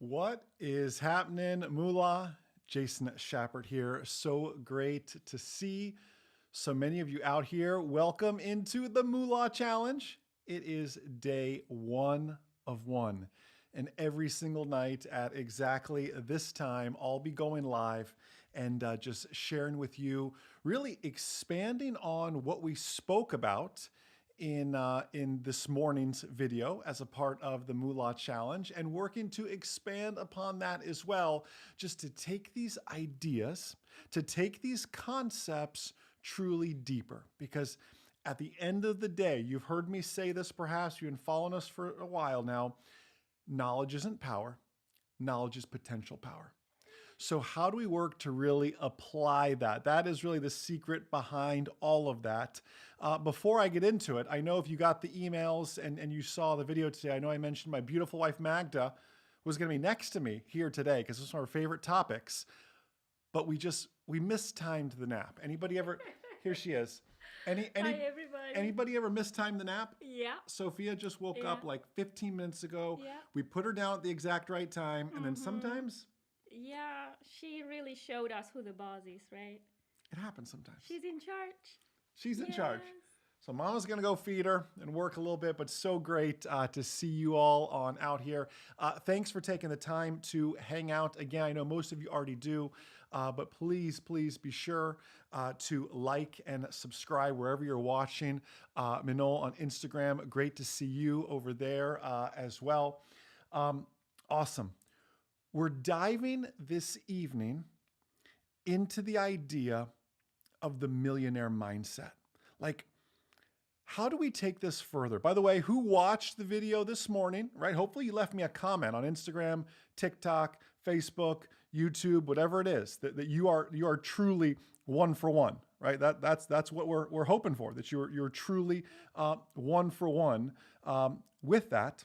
What is happening, Moola? Jason Shepard here. So great to see so many of you out here. Welcome into the Moola Challenge. It is day 1 of 1. And every single night at exactly this time, I'll be going live and just sharing with you, really expanding on what we spoke about in this morning's video as a part of the Moola Challenge, and working to expand upon that as well, just to take these ideas, to take these concepts truly deeper. Because at the end of the day, you've heard me say this perhaps, you've been following us for a while now, knowledge isn't power, knowledge is potential power. So how do we work to really apply that? That is really the secret behind all of that. Before I get into it, I know if you got the emails and you saw the video today, I know I mentioned my beautiful wife Magda was going to be next to me here today because it's one of our favorite topics. But we mistimed the nap. Anybody ever? Here she is. Hi, everybody. Anybody ever mistimed the nap? Yeah. Sophia just woke up like 15 minutes ago. Yeah. We put her down at the exact right time, and then sometimes Yeah, she really showed us who the boss is, right? it happens sometimes. She's in charge. She's in charge. Yes. So Mama's going to go feed her and work a little bit, but so great to see you all on out here. Thanks for taking the time to hang out. Again, I know most of you already do, but please be sure to like and subscribe wherever you're watching. Minol on Instagram, great to see you over there as well. Awesome. We're diving this evening into the idea of the millionaire mindset. Like, how do we take this further? By the way, who watched the video this morning, right? Hopefully you left me a comment on Instagram, TikTok, Facebook, YouTube, whatever it is, that you are truly one for one, right? That's what we're hoping for, that you're truly one for one with that.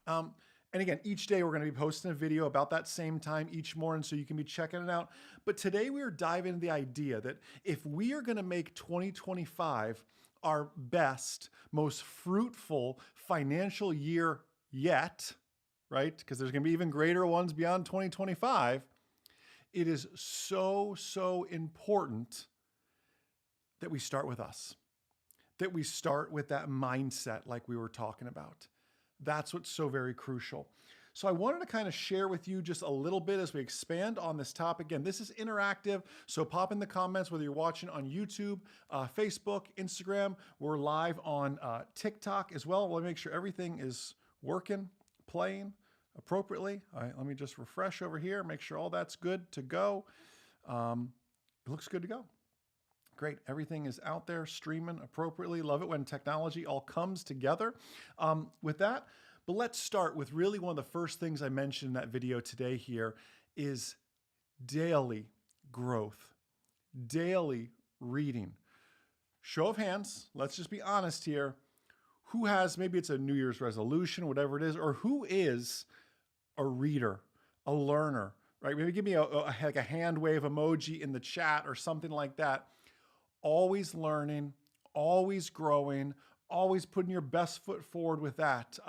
And again, each day we're going to be posting a video about that same time each morning, so you can be checking it out. But today we are diving into the idea that if we are going to make 2025 our best, most fruitful financial year yet, right? Because there's going to be even greater ones beyond 2025. It is so important that we start with us, that we start with that mindset like we were talking about. That's what's so very crucial. So I wanted to kind of share with you just a little bit as we expand on this topic. Again, this is interactive, so pop in the comments whether you're watching on YouTube, Facebook, Instagram. We're live on TikTok as well. Let me make sure everything is working, playing appropriately. All right, let me just refresh over here, make sure all that's good to go. It looks good to go. Great. Everything is out there streaming appropriately. Love it when technology all comes together with that. But let's start with really one of the first things I mentioned in that video today here is daily growth, daily reading. Show of hands. Let's just be honest here. Who has, maybe it's a New Year's resolution, whatever it is, or who is a reader, a learner, right? Maybe give me like a hand wave emoji in the chat or something like that. Always learning, always growing, always putting your best foot forward with that.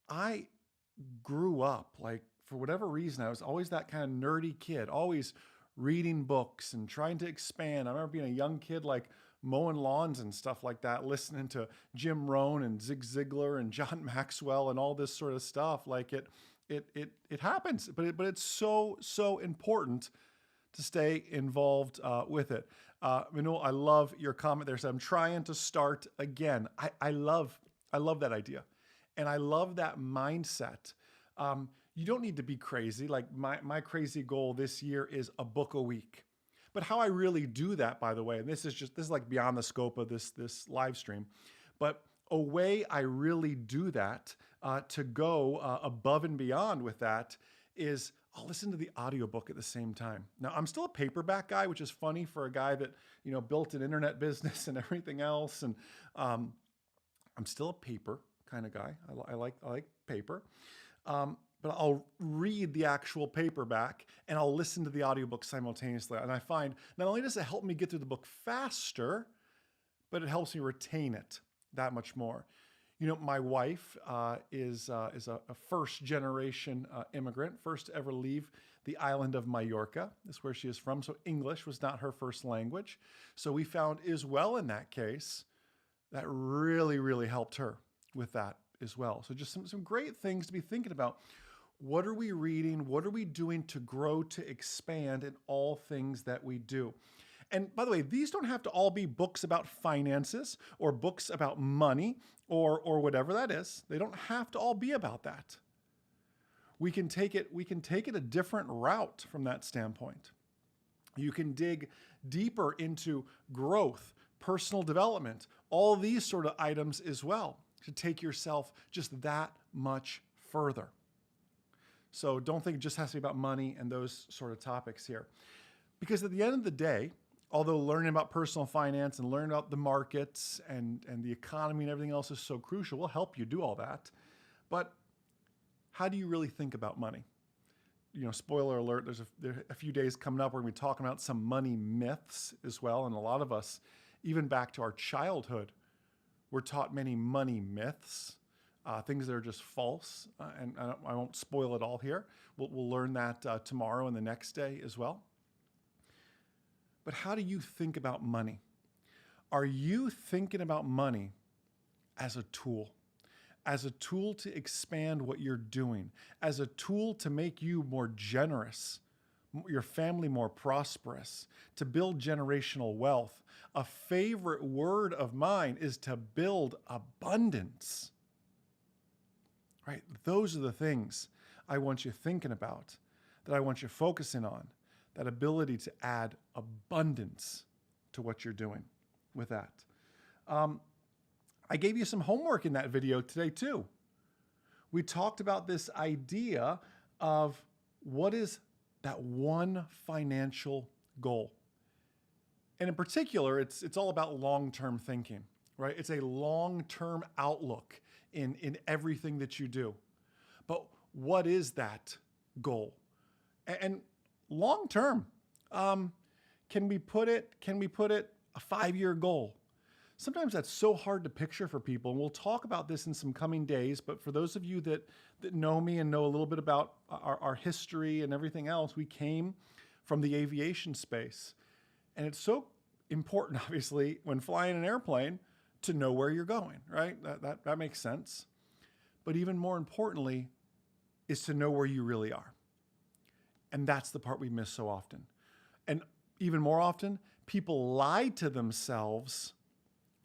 I grew up, like, for whatever reason, I was always that kind of nerdy kid, always reading books and trying to expand. I remember being a young kid, like mowing lawns and stuff like that, listening to Jim Rohn and Zig Ziglar and John Maxwell and all this sort of stuff. Like it happens, but it's so important to stay involved with it. Minul, I love your comment there. So I'm trying to start again. I love that idea. And I love that mindset. You don't need to be crazy. Like my crazy goal this year is a book a week. But how I really do that, by the way, and this is like beyond the scope of this live stream, but a way I really do that to go above and beyond with that is I'll listen to the audiobook at the same time. Now, I'm still a paperback guy, which is funny for a guy that, built an internet business and everything else. And I'm still a paper kind of guy. I like paper. But I'll read the actual paperback and I'll listen to the audiobook simultaneously. And I find not only does it help me get through the book faster, but it helps me retain it that much more. My wife is a first generation immigrant, first to ever leave the island of Mallorca. That's where she is from. So English was not her first language. So we found as well in that case that really, really helped her with that as well. So just some great things to be thinking about. What are we reading? What are we doing to grow, to expand in all things that we do? And by the way, these don't have to all be books about finances or books about money or whatever that is. They don't have to all be about that. We can take it a different route from that standpoint. You can dig deeper into growth, personal development, all these sort of items as well to take yourself just that much further. So don't think it just has to be about money and those sort of topics here. Because at the end of the day, although learning about personal finance and learning about the markets and the economy and everything else is so crucial, we'll help you do all that. But how do you really think about money? Spoiler alert, there's a few days coming up where we're going to be talking about some money myths as well. And a lot of us, even back to our childhood, we're taught many money myths, things that are just false. And I won't spoil it all here. We'll learn that tomorrow and the next day as well. But how do you think about money? Are you thinking about money as a tool to expand what you're doing, as a tool to make you more generous, your family more prosperous, to build generational wealth? A favorite word of mine is to build abundance. Right? Those are the things I want you thinking about, that I want you focusing on. That ability to add abundance to what you're doing with that. I gave you some homework in that video today too. We talked about this idea of what is that one financial goal. And in particular, it's all about long-term thinking, right? It's a long-term outlook in everything that you do. But what is that goal? And long term, can we put it a 5-year goal? Sometimes that's so hard to picture for people, and we'll talk about this in some coming days. But for those of you that know me and know a little bit about our history and everything else, we came from the aviation space, and it's so important, obviously, when flying an airplane, to know where you're going. Right? That makes sense. But even more importantly, is to know where you really are. And that's the part we miss so often. And even more often, people lie to themselves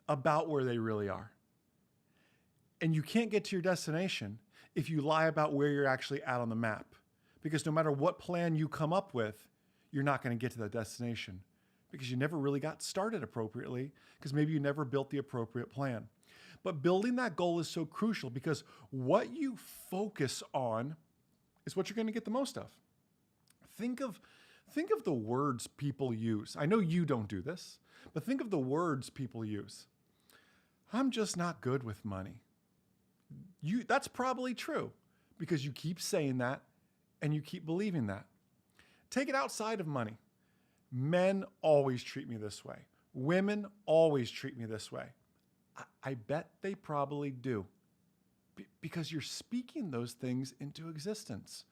about where they really are. And you can't get to your destination if you lie about where you're actually at on the map. Because no matter what plan you come up with, you're not going to get to that destination because you never really got started appropriately, because maybe you never built the appropriate plan. But building that goal is so crucial, because what you focus on is what you're going to get the most of. Think of the words people use. I know you don't do this, but think of the words people use. I'm just not good with money. That's probably true, because you keep saying that and you keep believing that. Take it outside of money. Men always treat me this way. Women always treat me this way. I bet they probably do, because you're speaking those things into existence.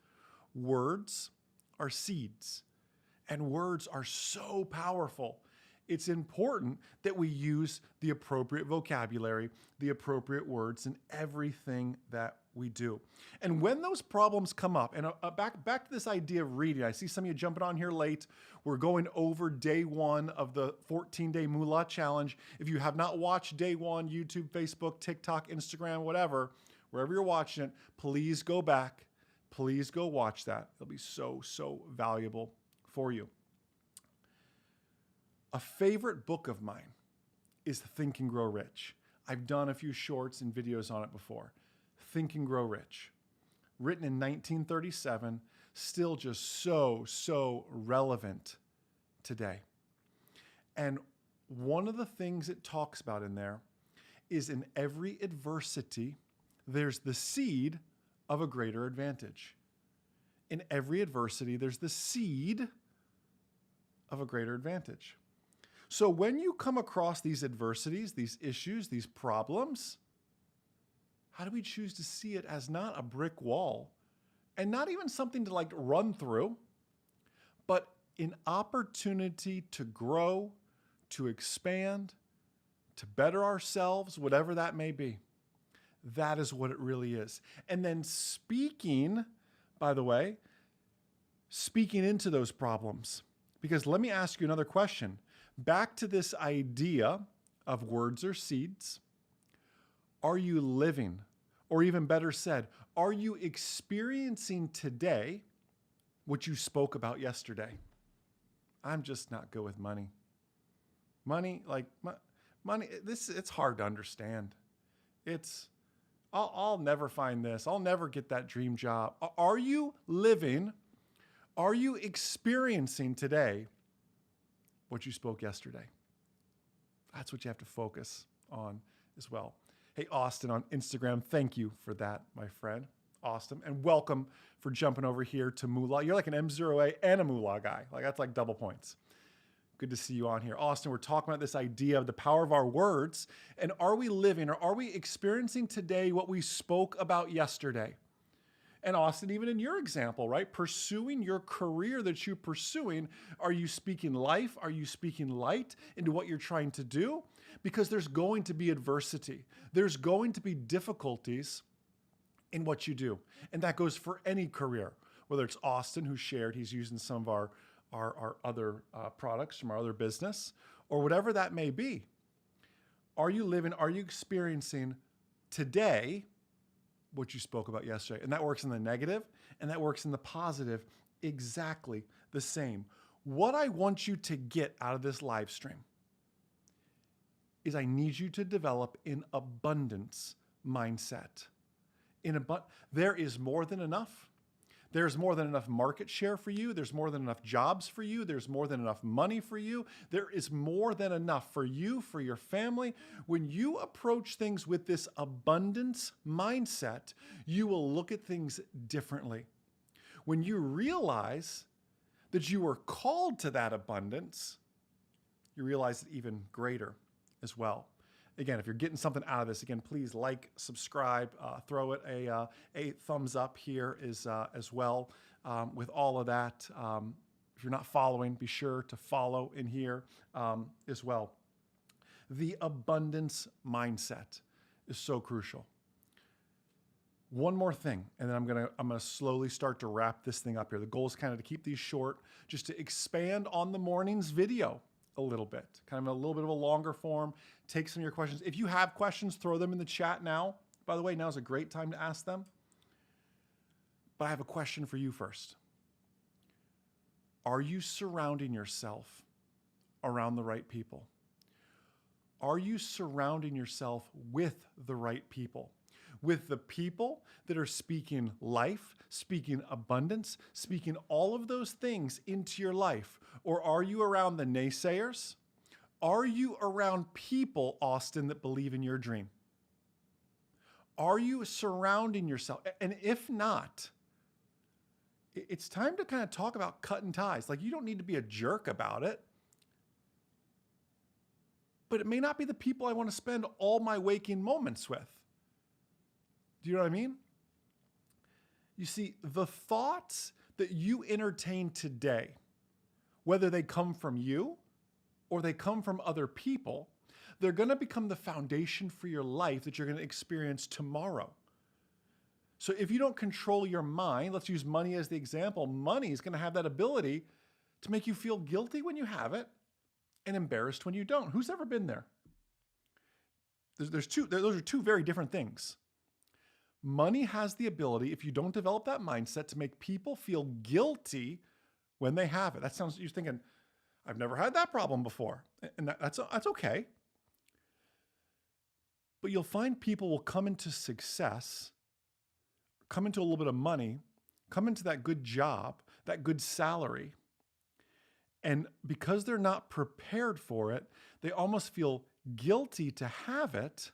Words are seeds, and words are so powerful. It's important that we use the appropriate vocabulary, the appropriate words in everything that we do. And when those problems come up, and back to this idea of reading, I see some of you jumping on here late. We're going over day 1 of the 14-day Moola challenge. If you have not watched day 1, YouTube, Facebook, TikTok, Instagram, whatever, wherever you're watching it, please go back. Please go watch that. It'll be so, so valuable for you. A favorite book of mine is Think and Grow Rich. I've done a few shorts and videos on it before. Think and Grow Rich. Written in 1937, still just so, so relevant today. And one of the things it talks about in there is, in every adversity, there's the seed of a greater advantage. In every adversity, there's the seed of a greater advantage. So when you come across these adversities, these issues, these problems, How do we choose to see it as not a brick wall and not even something to like run through, but an opportunity to grow, to expand, to better ourselves, whatever that may be? That is what it really is. And then speaking, by the way, speaking into those problems. Because let me ask you another question. Back to this idea of words or seeds. Are you living, or even better said, are you experiencing today what you spoke about yesterday? I'm just not good with money. Money, money, it's hard to understand. I'll never find this. I'll never get that dream job. Are you living? Are you experiencing today what you spoke yesterday? That's what you have to focus on as well. Hey, Austin on Instagram, thank you for that, my friend. Austin, and welcome for jumping over here to Moola. You're like an M0A and a Moola guy. Like that's like double points. Good to see you on here. Austin, we're talking about this idea of the power of our words. And are we living or are we experiencing today what we spoke about yesterday? And Austin, even in your example, right? Pursuing your career that you're pursuing, are you speaking life? Are you speaking light into what you're trying to do? Because there's going to be adversity. There's going to be difficulties in what you do. And that goes for any career, whether it's Austin who shared, he's using some of our other products from our other business, or whatever that may be. Are you living, are you experiencing today what you spoke about yesterday? And that works in the negative and that works in the positive exactly the same. What I want you to get out of this live stream is I need you to develop an abundance mindset. There is more than enough. There's more than enough market share for you. There's more than enough jobs for you. There's more than enough money for you. There is more than enough for you, for your family. When you approach things with this abundance mindset, you will look at things differently. When you realize that you are called to that abundance, you realize it even greater as well. Again, if you're getting something out of this, again, please like, subscribe, throw it a thumbs up here as well. With all of that, if you're not following, be sure to follow in here as well. The abundance mindset is so crucial. One more thing, and then I'm gonna slowly start to wrap this thing up here. The goal is kind of to keep these short, just to expand on the morning's video a little bit, kind of a little bit of a longer form, take some of your questions. If you have questions, throw them in the chat now. By the way, now is a great time to ask them. But I have a question for you first. Are you surrounding yourself around the right people? Are you surrounding yourself with the right people? With the people that are speaking life, speaking abundance, speaking all of those things into your life? Or are you around the naysayers? Are you around people, Austin, that believe in your dream? Are you surrounding yourself? And if not, it's time to kind of talk about cutting ties. Like, you don't need to be a jerk about it. But it may not be the people I want to spend all my waking moments with. Do you know what I mean? You see, the thoughts that you entertain today, whether they come from you or they come from other people, they're going to become the foundation for your life that you're going to experience tomorrow. So if you don't control your mind, let's use money as the example, money is going to have that ability to make you feel guilty when you have it and embarrassed when you don't. Who's ever been there? Those are two very different things. Money has the ability, if you don't develop that mindset, to make people feel guilty when they have it. That sounds, you're thinking, I've never had that problem before. And that's okay. But you'll find people will come into success, come into a little bit of money, come into that good job, that good salary. And because they're not prepared for it, they almost feel guilty to have it.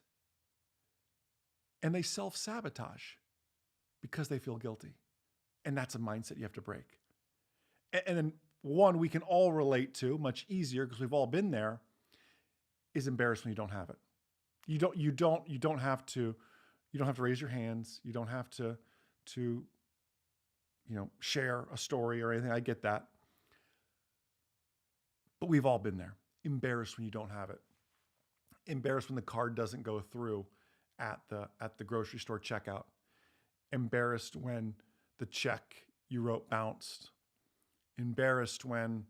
And they self-sabotage because they feel guilty. And that's a mindset you have to break. And then one we can all relate to, much easier because we've all been there, is embarrassed when you don't have it. You don't have to You don't have to raise your hands. You don't have to share a story or anything. I get that. But we've all been there. Embarrassed when you don't have it. Embarrassed when the card doesn't go through at the grocery store checkout. Embarrassed when the check you wrote bounced. Embarrassed when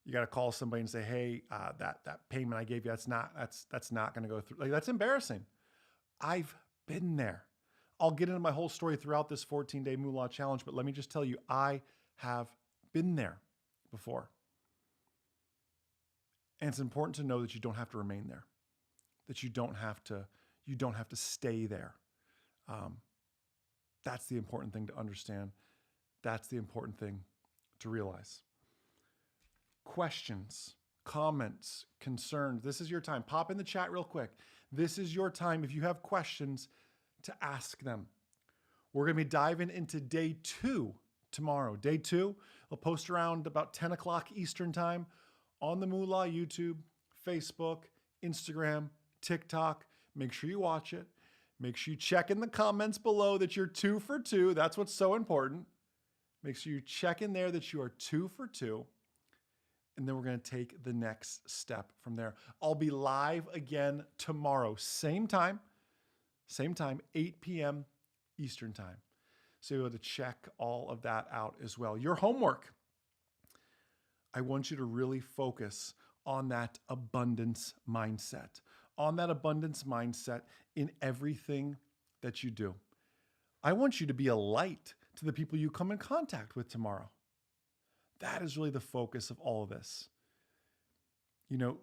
you got to call somebody and say, "Hey, that payment I gave you, that's not going to go through." Like, that's embarrassing. I've been there. I'll get into my whole story throughout this 14-day Moola challenge, but let me just tell you, I have been there before. And it's important to know that you don't have to remain there, that you don't have to stay there. That's the important thing to understand. That's the important thing to realize. Questions, comments, concerns. This is your time. Pop in the chat real quick. This is your time. If you have questions, to ask them. We're going to be diving into day 2 tomorrow. Day 2, I'll post around about 10 o'clock Eastern time on the Moola YouTube, Facebook, Instagram, TikTok. Make sure you watch it. Make sure you check in the comments below that you're 2 for 2. That's what's so important. Make sure you check in there that you are 2 for 2. And then we're going to take the next step from there. I'll be live again tomorrow. Same time, 8 p.m. Eastern time. So you'll be able to check all of that out as well. Your homework. I want you to really focus on that abundance mindset. On that abundance mindset in everything that you do. I want you to be a light to the people you come in contact with tomorrow. That is really the focus of all of this. You know,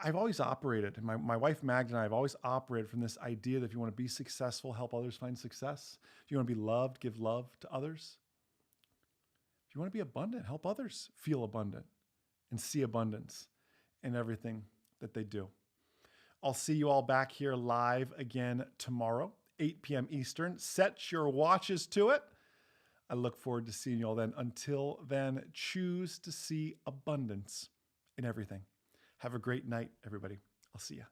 I've always operated, and my wife Magda and I have always operated from this idea that if you want to be successful, help others find success. If you want to be loved, give love to others. If you want to be abundant, help others feel abundant and see abundance in everything that they do. I'll see you all back here live again tomorrow, 8 p.m. Eastern. Set your watches to it. I look forward to seeing you all then. Until then, choose to see abundance in everything. Have a great night, everybody. I'll see you.